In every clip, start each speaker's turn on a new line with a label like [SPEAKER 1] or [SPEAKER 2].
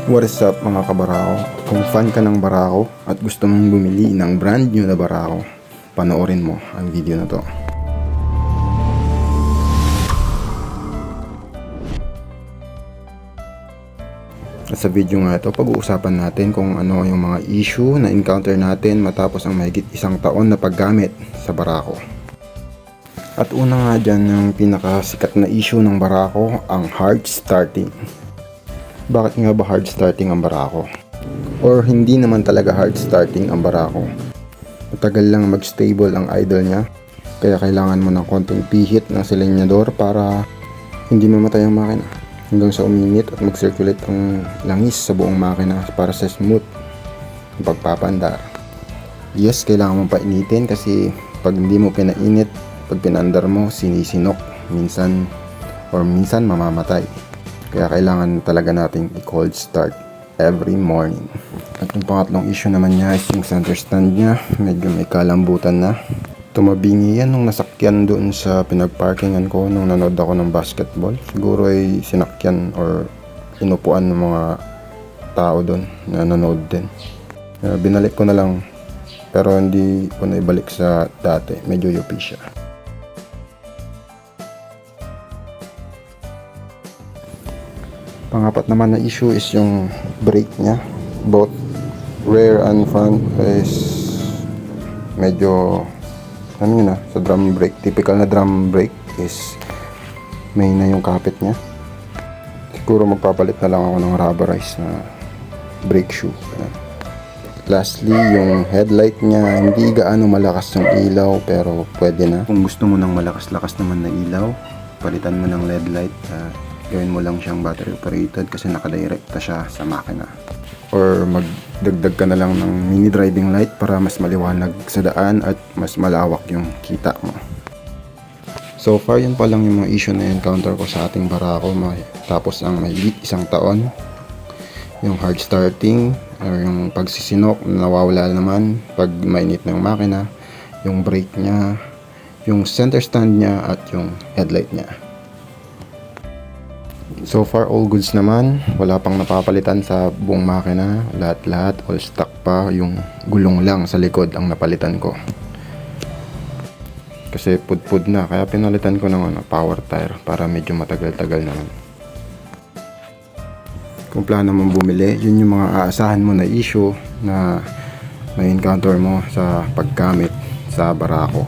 [SPEAKER 1] What is up mga kabarako? Kung fan ka ng barako at gusto mong bumili ng brand new na barako, panoorin mo ang video na to. At sa video nga ito, pag-uusapan natin kung ano yung mga issue na encounter natin matapos ang mahigit isang taon na paggamit sa barako. At una nga dyan, yung pinakasikat na issue ng barako, ang hard starting. Bakit nga ba hard starting ang barako? Or hindi naman talaga hard starting ang barako? Matagal lang mag-stable ang idle niya, kaya kailangan mo ng konting pihit ng silinyador para hindi mamatay ang makina hanggang sa uminit at mag-circulate ang langis sa buong makina para sa smooth ang pagpapandar. Yes, kailangan mong painitin kasi pag hindi mo pinainit, pag pinandar mo, sinisinok minsan mamamatay. Kaya kailangan talaga nating i-cold start every morning. At yung pangatlong issue naman niya is yung center stand niya. Medyo may kalambutan na. Tumabingi yan nung nasakyan doon sa pinagparkingan ko nung nanood ako ng basketball. Siguro ay sinakyan or inupuan ng mga tao doon na nanood din. Binalik ko na lang pero hindi ko na ibalik sa dati. Medyo yupi siya. Pangapat naman na issue is yung brake niya. Both rear and front is medyo sa drum brake. Typical na drum brake is may na yung kapit niya. Siguro magpapalit na lang ako ng rubberized na brake shoe. Lastly, yung headlight niya, hindi gaano malakas yung ilaw pero pwede na. Kung gusto mo ng malakas-lakas naman na ilaw, palitan mo ng LED light. Gawin mo lang siyang battery operated kasi nakadirekta siya sa makina. Or magdagdag ka na lang ng mini driving light para mas maliwanag sa daan at mas malawak yung kita mo. So far, yun pa lang yung mga issue na encounter ko sa ating barako tapos ang mahigit isang taon. Yung hard starting or yung pagsisinok na nawawala naman pag mainit na yung makina, yung brake niya, yung center stand niya at yung headlight niya. So far, all goods naman. Wala pang napapalitan sa buong makina. Lahat-lahat, all stock pa. Yung gulong lang sa likod ang napalitan ko. Kasi pud-pud na. Kaya pinalitan ko ng power tire para medyo matagal-tagal naman. Kung plano mong bumili, yun yung mga aasahan mo na issue na may encounter mo sa paggamit sa barako.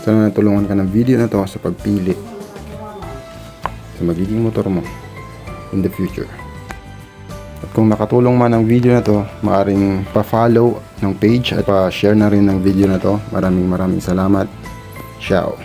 [SPEAKER 1] Sana natulungan ka ng video na to sa pagpili sa magiging motor mo in the future. At kung nakatulong man ang video na to, maaaring pa-follow ng page at pa-share na rin ng video na to. Maraming salamat. Ciao.